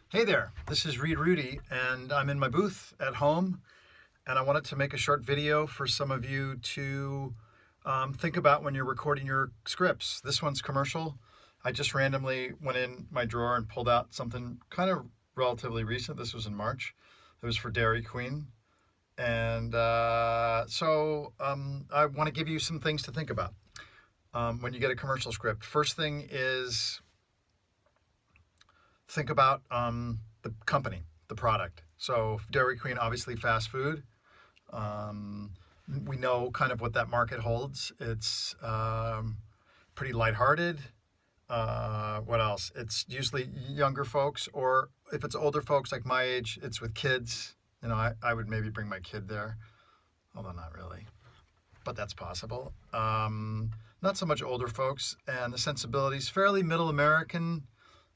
Hey there, this is Rudy, and I'm in my booth at home, and I wanted to make a short video for some of you to think about when you're recording your scripts. This one's commercial. I just randomly went in my drawer and pulled out something kind of relatively recent. This was in March. It was for Dairy Queen. And I want to give you some things to think about when you get a commercial script. First thing is think about the company, the product. So Dairy Queen, obviously fast food. Um, we know kind of what that market holds. It's pretty lighthearted. What else? It's usually younger folks, or if it's older folks like my age, it's with kids. I would maybe bring my kid there, although not really, but that's possible. Not so much older folks, and the sensibilities fairly middle American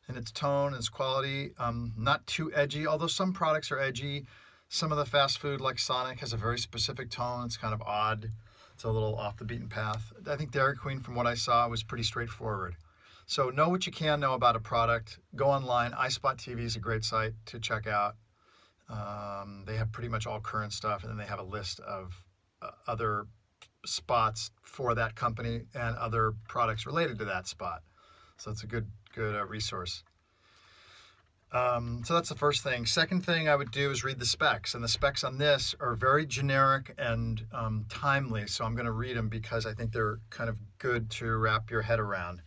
in its tone and its quality. Not too edgy, although some products are edgy. Some of the fast food, like Sonic, has a very specific tone. It's kind of odd. It's a little off the beaten path. I think Dairy Queen, from what I saw, was pretty straightforward. So know what you can know about a product. Go online. iSpot TV is a great site to check out. They have pretty much all current stuff, and then they have a list of other spots for that company and other products related to that spot. So it's a good resource. So that's the first thing. Second thing I would do is read the specs, and the specs on this are very generic and timely. So I'm going to read them because I think they're kind of good to wrap your head around.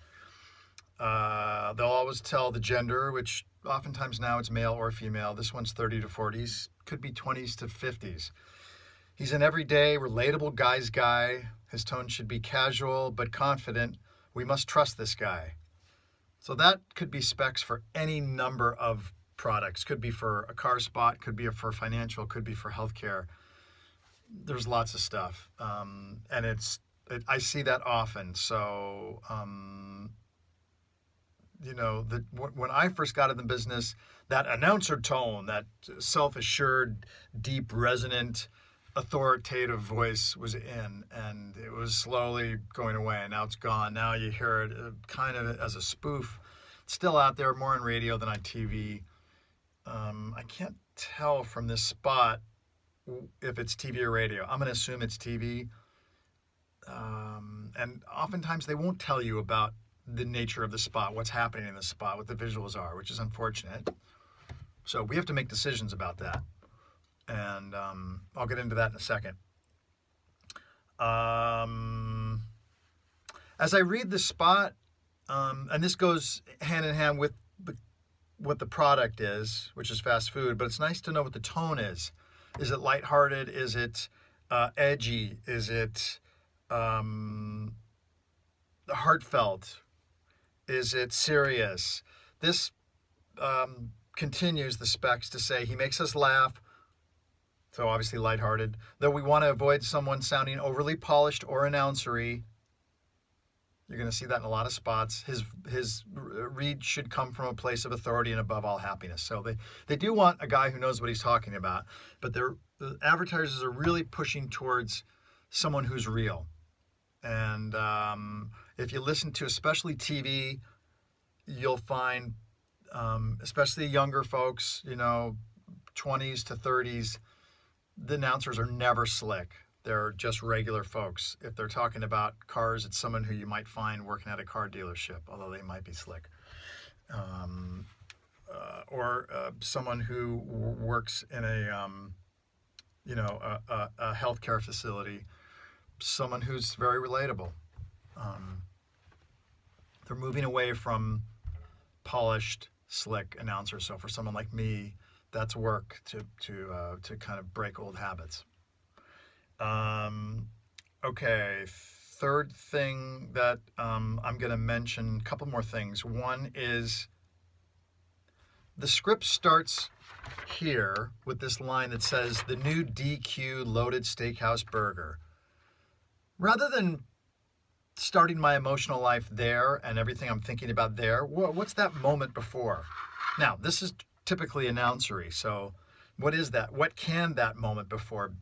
They'll always tell the gender, which oftentimes now it's male or female. This one's 30 to 40s, could be 20s to 50s. He's an everyday, relatable guy's guy. His tone should be casual but confident. We must trust this guy. So that could be specs for any number of products. Could be for a car spot, could be for financial, could be for healthcare. There's lots of stuff, and I see that often. So when I first got in the business, that announcer tone, that self-assured, deep, resonant, authoritative voice was in, and it was slowly going away, and now it's gone. Now you hear it kind of as a spoof. It's still out there, more on radio than on TV. I can't tell from this spot if it's TV or radio. I'm going to assume it's TV. And oftentimes they won't tell you about the nature of the spot, what's happening in the spot, what the visuals are, which is unfortunate. So we have to make decisions about that. And I'll get into that in a second. As I read the spot, and this goes hand in hand with what the product is, which is fast food, but it's nice to know what the tone is. Is it lighthearted? Is it edgy? Is it heartfelt? Is it serious? This continues the specs to say he makes us laugh. So obviously lighthearted, though we want to avoid someone sounding overly polished or announcery. You're going to see that in a lot of spots. His read should come from a place of authority and above all happiness. So they do want a guy who knows what he's talking about, but the advertisers are really pushing towards someone who's real. And if you listen to especially TV, you'll find, especially younger folks, 20s to 30s, the announcers are never slick. They're just regular folks. If they're talking about cars, it's someone who you might find working at a car dealership, although they might be slick. Or someone who works in a healthcare facility, someone who's very relatable. They're moving away from polished, slick announcers. So for someone like me, that's work to kind of break old habits. Okay, third thing that I'm going to mention, a couple more things. One is the script starts here with this line that says, the new DQ loaded steakhouse burger. Rather than starting my emotional life there and everything I'm thinking about there, what's that moment before? Now, this is typically announcery, so what is that? What can that moment before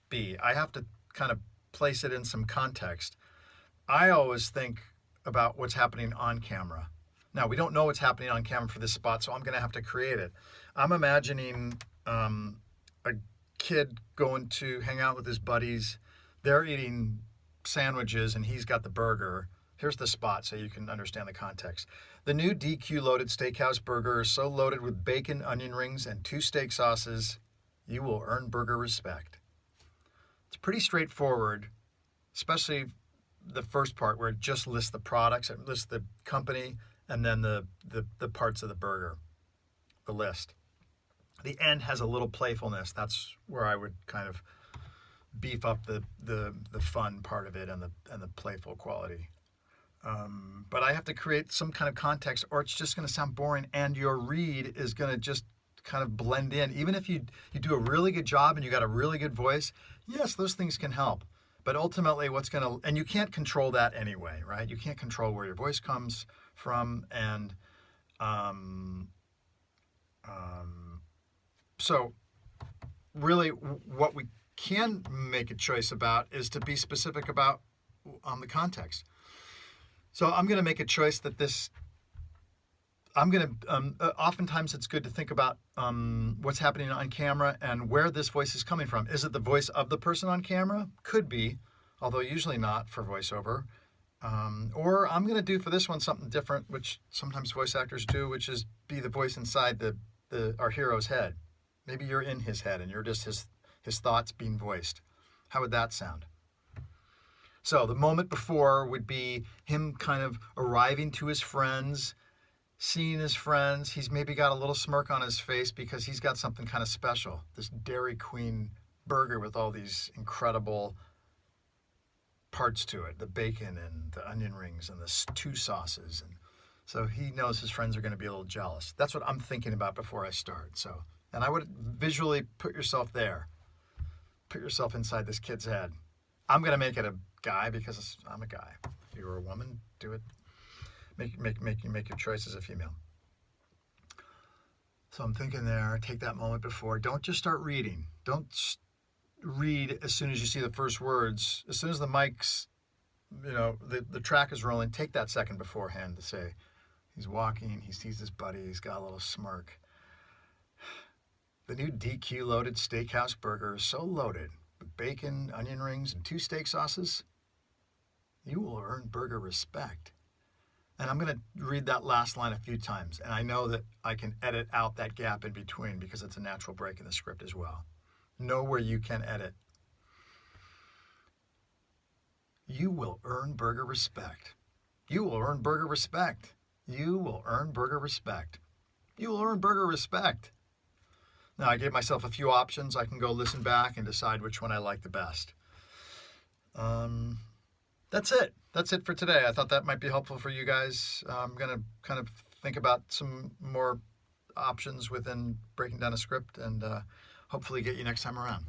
be? I have to kind of place it in some context. I always think about what's happening on camera, Now, we don't know what's happening on camera for this spot, so I'm going to have to create it. I'm imagining a kid going to hang out with his buddies. They're eating sandwiches, and he's got the burger. Here's the spot so you can understand the context. The new DQ loaded steakhouse burger is so loaded with bacon, onion rings, and 2 steak sauces, you will earn burger respect. It's pretty straightforward, especially the first part where it just lists the products, it lists the company, and then the parts of the burger, the list. The end has a little playfulness. That's where I would kind of beef up the fun part of it and the playful quality. But I have to create some kind of context, or it's just going to sound boring, and your read is going to just kind of blend in. Even if you do a really good job and you got a really good voice, yes, those things can help. But ultimately, and you can't control that anyway, right? You can't control where your voice comes from, and so really what we can make a choice about is to be specific about the context. So I'm going to make a choice that oftentimes it's good to think about what's happening on camera and where this voice is coming from. Is it the voice of the person on camera? Could be, although usually not for voiceover. Or I'm going to do for this one something different, which sometimes voice actors do, which is be the voice inside our hero's head. Maybe you're in his head and you're just his thoughts being voiced. How would that sound? So the moment before would be him kind of arriving to his friends, seeing his friends. He's maybe got a little smirk on his face because he's got something kind of special. This Dairy Queen burger with all these incredible parts to it, the bacon and the onion rings and the 2 sauces. And so he knows his friends are going to be a little jealous. That's what I'm thinking about before I start. And I would visually put yourself there. Put yourself inside this kid's head. I'm going to make it a guy because I'm a guy. If you're a woman, do it. Make your choice as a female. So I'm thinking there, take that moment before. Don't just start reading. Don't read as soon as you see the first words. As soon as the mic's, the track is rolling, take that second beforehand to say, he's walking, he sees his buddy, he's got a little smirk. The new DQ loaded steakhouse burger is so loaded with bacon, onion rings, and 2 steak sauces, you will earn burger respect. And I'm going to read that last line a few times, and I know that I can edit out that gap in between because it's a natural break in the script as well. Know where you can edit. You will earn burger respect. You will earn burger respect. You will earn burger respect. You will earn burger respect. Now, I gave myself a few options. I can go listen back and decide which one I like the best. That's it. That's it for today. I thought that might be helpful for you guys. I'm going to kind of think about some more options within breaking down a script and hopefully get you next time around.